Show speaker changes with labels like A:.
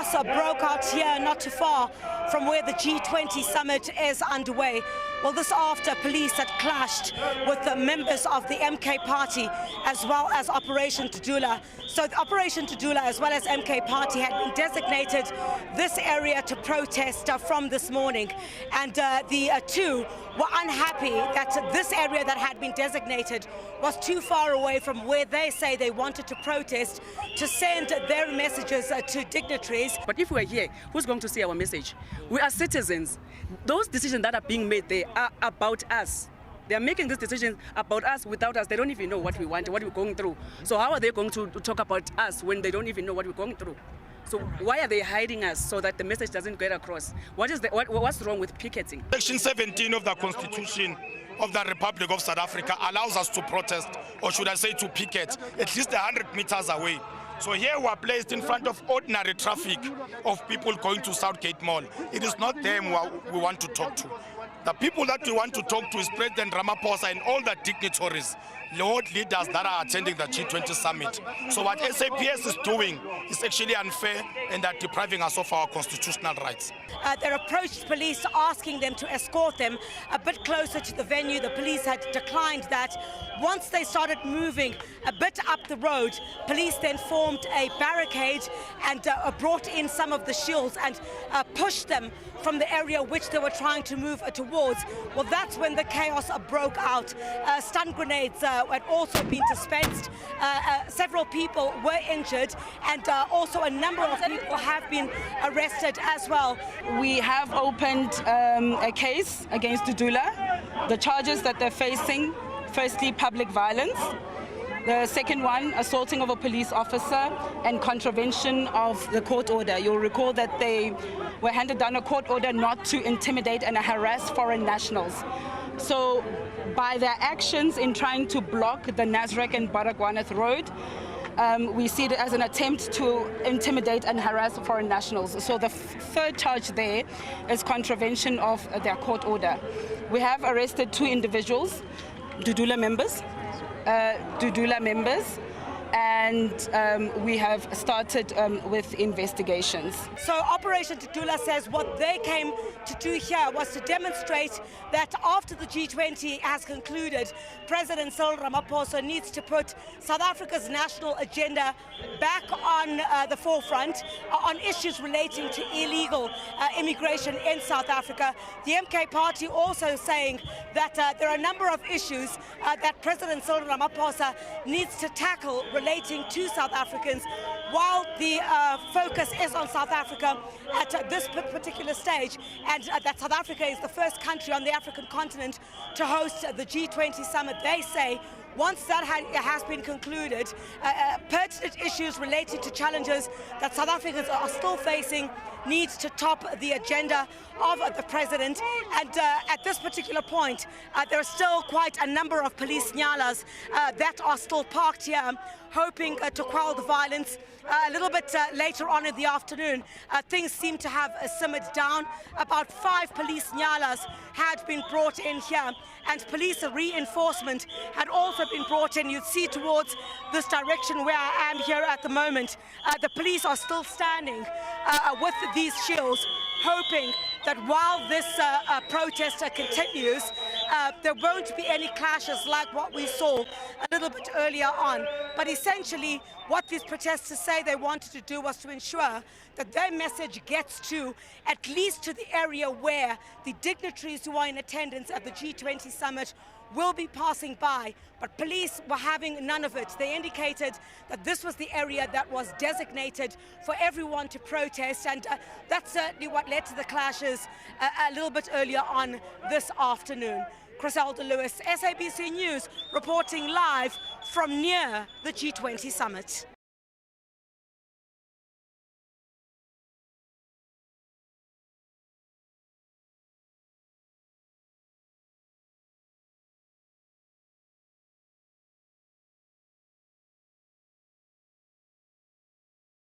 A: chaos broke out here not too far from where the G20 Summit is underway. Well, this after police had clashed with the members of the MK Party as well as Operation Dudula. So the Operation Dudula as well as MK Party had been designated this area to protest from this morning. And the two were unhappy that this area that had been designated was too far away from where they say they wanted to protest to send their messages to dignitaries.
B: But if we're here, who's going to see our message? We are citizens. Those decisions that are being made there are about us. They are making these decisions about us without us. They don't even know what we want, what we're going through. So how are they going to talk about us when they don't even know what we're going through? So why are they hiding us so that the message doesn't get across? What's wrong with picketing?
C: Section 17 of the Constitution of the Republic of South Africa allows us to protest, or should I say to picket, at least 100 meters away. So here we are placed in front of ordinary traffic of people going to Southgate Mall. It is not them we want to talk to. The people that we want to talk to is President Ramaphosa and all the dignitaries, world leaders that are attending the G20 Summit. So what SABC is doing is actually unfair, and they're depriving us of our constitutional rights.
A: They approached police asking them to escort them a bit closer to the venue. The police had declined that. Once they started moving a bit up the road, police then formed a barricade and brought in some of the shields and pushed them from the area which they were trying to move towards. Well, that's when the chaos broke out. Stun grenades had also been dispensed. Several people were injured, and also a number of people have been arrested as well.
D: We have opened a case against Dudula. The charges that they're facing: firstly, public violence. The second one, assaulting of a police officer and contravention of the court order. You'll recall that they were handed down a court order not to intimidate and harass foreign nationals. So by their actions in trying to block the Nasrec and Baragwanath Road, we see it as an attempt to intimidate and harass foreign nationals. So the third charge there is contravention of their court order. We have arrested 2 individuals, Dudula members, and we have started with investigations.
A: So Operation Dudula says what they came to do here was to demonstrate that after the G20 has concluded, President Cyril Ramaphosa needs to put South Africa's national agenda back on the forefront on issues relating to illegal immigration in South Africa. The MK Party also saying that there are a number of issues that President Cyril Ramaphosa needs to tackle relating to South Africans, while the focus is on South Africa at this particular stage, and that South Africa is the first country on the African continent to host the G20 Summit. They say once that has been concluded, pertinent issues related to challenges that South Africans are still facing needs to top the agenda of the president. And at this particular point, there are still quite a number of police nyalas that are still parked here, hoping to quell the violence. A little bit later on in the afternoon, things seem to have simmered down. About 5 police nyalas had been brought in here, and police reinforcement had also been brought in. You'd see towards this direction where I am here at the moment. The police are still standing with these shields, hoping that while this protest continues, there won't be any clashes like what we saw a little bit earlier on. But essentially, what these protesters say they wanted to do was to ensure that their message gets to at least to the area where the dignitaries who are in attendance at the G20 Summit will be passing by. But police were having none of it. They indicated that this was the area that was designated for everyone to protest, and that's certainly what led to the clashes a little bit earlier on this afternoon. Griselda Lewis, SABC News, reporting live from near the G20 Summit.